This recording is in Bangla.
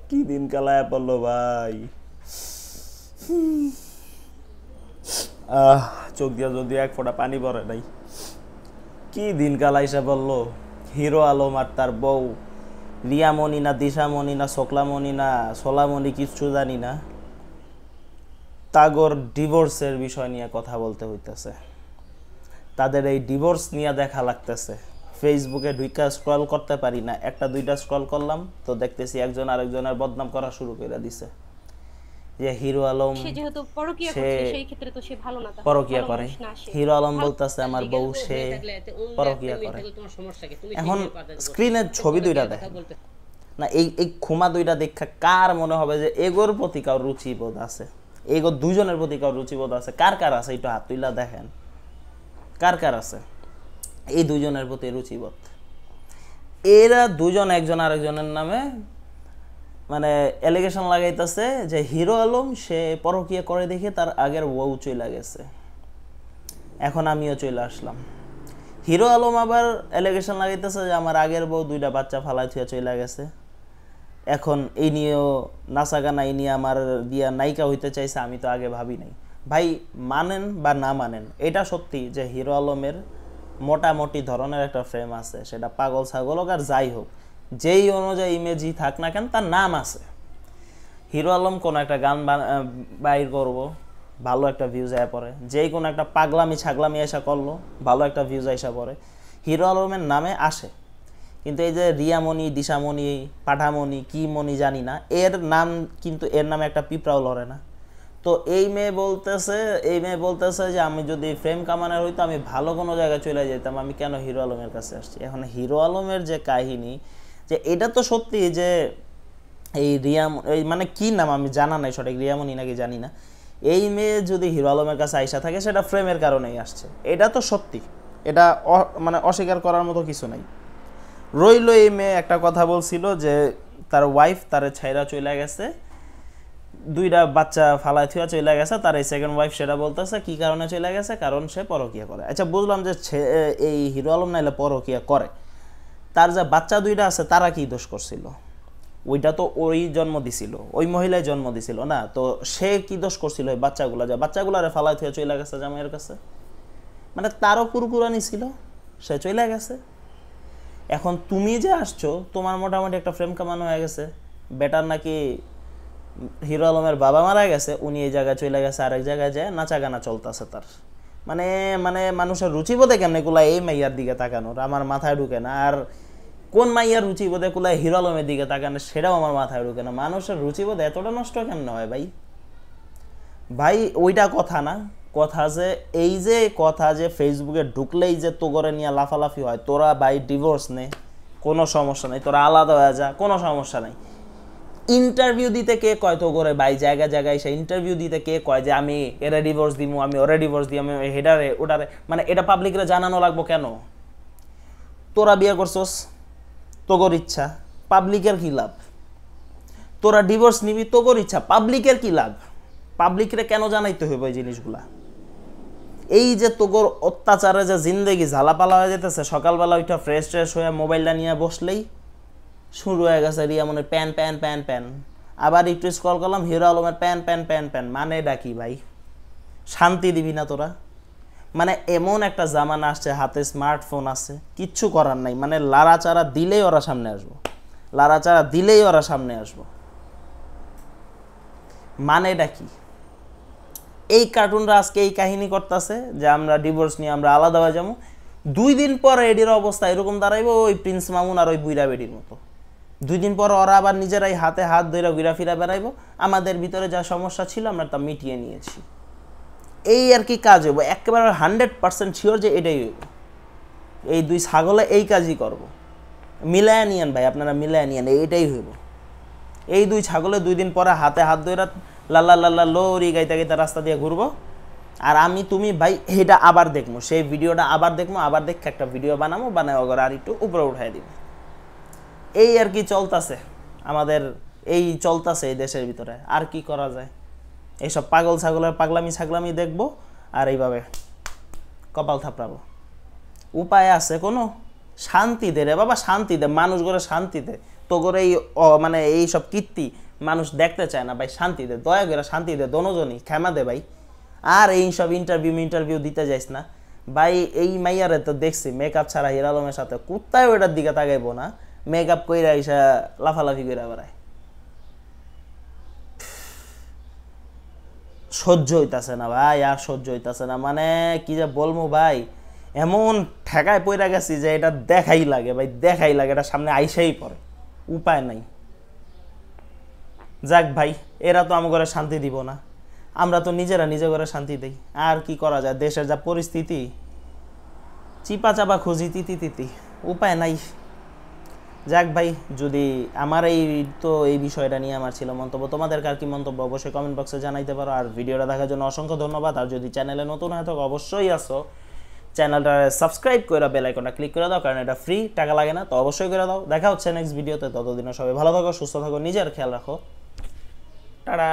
কি দিন কালায় পড়লো ভাই, চোখ দিয়া যদি এক ফোঁটা পানি পড়ে নাই। কি দিন কালাইসা বললো। হিরো আলম আর তার বউ রিয়ামণি না দিশামণি না শোকলামণি না সোলামণি কিচ্ছু জানি না, তাগর ডিভোর্সের বিষয় নিয়ে কথা বলতে হইতেছে। তাদের এই ডিভোর্স নিয়ে দেখা লাগতেছে। ফেসবুকে ঢুইকা স্ক্রল করতে পারি না, একটা দুইটা স্ক্রল করলাম তো দেখতেছি একজন আরেকজনের বদনাম করা শুরু করে দিছে। যে হিরো আলম সে যেহেতু পরকিয়া করছে সেই ক্ষেত্রে তো সে ভালো না, পরকিয়া করে। হিরো আলম বলতেছে আমার বউ সে পরকিয়া করে। এখন স্ক্রিনে ছবি দুইটা দেখে না, এই খুমা দুইটা দেখা কার মনে হবে যে এগোর প্রতি কার রুচিবোধ আছে, এগো দুজনের প্রতি কার রুচিবোধ আছে, কার কার আছে একটু হাত তুইলা দেখেন, কার কার আছে এই দুজনের প্রতি রুচিবোধ। এরা দুজন একজন আরেকজনের নামে মানে অ্যালিগেশন লাগাইতেছে যে হিরো আলম সে পরকিয়া করে দেখে তার আগের বউ চলে গেছে, এখন আমিও চলে আসলাম। হিরো আলম আবার অ্যালিগেশন লাগাইতেছে যে আমার আগের বউ দুইটা বাচ্চা ফালাই থুয়ে চলে গেছে, এখন এই নিয়েও নাচাগানা এই নিয়ে আমার দিয়া নায়িকা হইতে চাইছে, আমি তো আগে ভাবি নাই। ভাই মানেন বা না মানেন, এটা সত্যি যে হিরো আলমের মোটামুটি ধরনের একটা ফ্রেম আছে, সেটা পাগল ছাগল হোক আর যাই হোক, যেই অনুযায়ী ইমেজই থাক না কেন তার নাম আছে। হিরো আলম কোনো একটা গান বাইর করবো, ভালো একটা ভিউজ আয়া পড়ে, যেই কোনো একটা পাগলামি ছাগলামি এসা করলো, ভালো একটা ভিউজ আইসা পড়ে, হিরো আলমের নামে আসে। কিন্তু এই যে রিয়ামণি দিশামণি পাঠামণি কি মণি জানি না, এর নাম কিন্তু এর নামে একটা পিঁপড়াও লড়ে না। তো এই মেয়ে বলতেছে যে আমি যদি ফ্রেম কামানের হইতো আমি ভালো কোনো জায়গায় চলে যেতাম, আমি কেন হিরো আলমের কাছে আসছি। এখন হিরো আলমের যে কাহিনী, যে এটা তো সত্যি যে এই এই মানে কি নাম আমি জানা নাই সঠিক, রিয়ামণি নাকি জানি না, এই মেয়ে যদি হিরো আলমের কাছে আইসা থাকে সেটা ফ্রেমের কারণেই আসছে, এটা তো সত্যি, এটা মানে অস্বীকার করার মতো কিছু নাই। রইল এই মেয়ে একটা কথা বলছিল যে তার ওয়াইফ তারে ছাইরা চলে গেছে, দুইটা বাচ্চা ফালাই থুয়া চলে গেছে, তার এই সেকেন্ড ওয়াইফ সেটা বলতেছে কি কারণে চলে গেছে, কারণ সে পরকিয়া করে। আচ্ছা বুঝলাম যে এই হিরো আলম নাইলে পরকিয়া করে, তার যে বাচ্চা দুইটা আছে তারা কি দোষ করছিল, ওইটা তো ওই জন্ম দিছিল, ওই মহিলাই জন্ম দিছিল না, তো সে কি দোষ করছিল ওই বাচ্চাগুলা, যে বাচ্চাগুলারে ফালাই থুয়া চলে গেছে জামাইয়ের কাছে, মানে তারও কুরকুরানি ছিল, সে চলে গেছে। এখন তুমি যে আসছো তোমার মোটামুটি একটা ফ্রেম কামানো হয়ে গেছে, বেটার নাকি হিরো আলমের বাবা মারা গেছে, উনি এই জায়গায় চলে গেছে, আরেক জায়গায় যায় নাচা গানা চলতেছে তার, মানে মানে মানুষের রুচিবোধে কেমনে কুলায় এই মাইয়ার দিকে তাকানোর আমার মাথায় ঢুকে না। আর কোন মাইয়ার রুচিবোধে কুলায় হিরো আলমের দিকে তাকানো সেটাও আমার মাথায় ঢুকে না। মানুষের রুচিবোধ এতটা নষ্ট কেমনে হয় ভাই? ভাই ওইটা কথা না, কথা যে এই যে কথা যে ফেসবুকে ঢুকলেই যে তোগরে নিয়ে লাফালাফি হয়, তোরা ভাই ডিভোর্স নে কোনো সমস্যা নেই, তোরা আলাদা হয়ে যা কোনো সমস্যা নেই। ইন্টারভিউ দিতে কে কয় তো করে ভাই, জায়গায় জায়গায় সে ইন্টারভিউ দিতে কে কয় যে আমি এরা ডিভোর্স দিব, আমি ওরা ডিভোর্স দিই, আমি হেডারে ওটারে, মানে এটা পাবলিকরে জানানো লাগবো কেন? তোরা বিয়ে করছস তোগর ইচ্ছা, পাবলিকের কি লাভ? তোরা ডিভোর্স নিবি তোগর ইচ্ছা, পাবলিকের কি লাভ? পাবলিকরে কেন জানাইতে হইব এই জিনিসগুলা? এই যে তোগর অত্যাচারে যে জিন্দেগি ঝালাপালা হয়ে যেতেছে, সকালবেলা ওইটা ফ্রেশ ট্রেশ হয়ে মোবাইলটা নিয়ে বসলেই শুরু হয়ে গেছে রিয়ামনের প্যান প্যান প্যান প্যান, আবার একটু স্ক্রল করলাম হিরো আলমের প্যান প্যান প্যান প্যান, মানে ডাকি ভাই শান্তি দিবি না তোরা? মানে এমন একটা জামানা আসছে, হাতে স্মার্টফোন আছে, কিচ্ছু করার নাই, মানে লাড়াচাড়া দিলেই ওরা সামনে আসবো, লাড়াচাড়া দিলেই ওরা সামনে আসবো, মানে ডাকি? এই কার্টুনরা আজকে এই কাহিনী করতেছে যে আমরা ডিভোর্স নিয়ে আমরা আলাদা হয়ে যাবো, 2 দিন পরে এডির অবস্থা এরকম দাঁড়াইবো ওই প্রিন্স মামুন আর ওই বুইরা বেডির মতো। 2 দিন পর ওরা আবার নিজেরাই হাতে হাত ধরে ঘুরা ফিরা বেড়াইবো, আমাদের ভিতরে যা সমস্যা ছিল আমরা তা মিটিয়ে নিয়েছি, এই আর কি কাজ হইব। একেবারে 100% শিওর যে এটাই হইব, এই 2 ছাগলে এই কাজই করব। মিলায় নিয়েন ভাই, আপনারা মিলায় নিয়েন, এইটাই হইব। এই 2 ছাগলে 2 দিন পরে হাতে হাত ধরে লাল্লা লাল্লা লোরি গাইতে গাইতে রাস্তা দিয়ে ঘুরবো, আর আমি তুমি ভাই এটা আবার দেখবো, সেই ভিডিওটা আবার দেখবো, আবার দেখে একটা ভিডিও বানাবো, বানায় ওগর আর একটু উপরে উঠাই দিব। এই আর কি চলতেছে আমাদের, এই চলতেছে এই দেশের ভিতরে, আর কি করা যায়? এইসব পাগল ছাগলের পাগলামি ছাগলামি দেখবো আর এইভাবে কপাল থাপড়াবো। উপায় আছে কোনো? শান্তি দে রে বাবা, শান্তি দে, মানুষ করে শান্তি দে। তো করে এই মানে এইসব কীর্তি মানুষ দেখতে চায় না ভাই, শান্তি দে, দয়া করে শান্তি দে, দনোজনই ক্ষমা দে ভাই। আর এইসব ইন্টারভিউ দিতে যাইস না ভাই। এই মাইয়ারে তো দেখছি মেকআপ ছাড়া হিরো আলমের সাথে, কুত্তায় ওটার দিকে তাকাইবো না, মেকআপ কইরা এসে লাফালাফি করে বেড়ায়। সহ্য হইতাছে না ভাই, আর সহ্য হইতাছে না, মানে কি যে বলবো ভাই, এমন ঠেকায় পইরা গেছি যে এটা দেখাই লাগে ভাই, দেখাই লাগে, এটা সামনে আইসাই পড়ে, উপায় নাই। যাক ভাই, এরা তো আমার ঘরে শান্তি দিব না, আমরা তো নিজেরা নিজে ঘরে শান্তি দেই। আর কি করা যায়, দেশের যা পরিস্থিতি, চিপা চাপা খুঁজি তিতি, উপায় নাই। যাক ভাই, যদি আমার এই বিষয়টা নিয়ে আমার ছিল মন্তব্য। তোমাদের কার কি মন্তব্য অবশ্যই কমেন্ট বক্সে জানাইতে পারো। আর ভিডিওটা দেখার জন্য অসংখ্য ধন্যবাদ। আর যদি চ্যানেলে নতুন হয়ে থাকো অবশ্যই আসো, চ্যানেলটা সাবস্ক্রাইব করে বেল আইকনটা ক্লিক করে দাও, কারণ এটা ফ্রি, টাকা লাগে না, তো অবশ্যই করে দাও। দেখা হচ্ছে নেক্সট ভিডিওতে, ততদিনে সবাই ভালো থাকো, সুস্থ থাকো, নিজের খেয়াল রাখো, টাটা।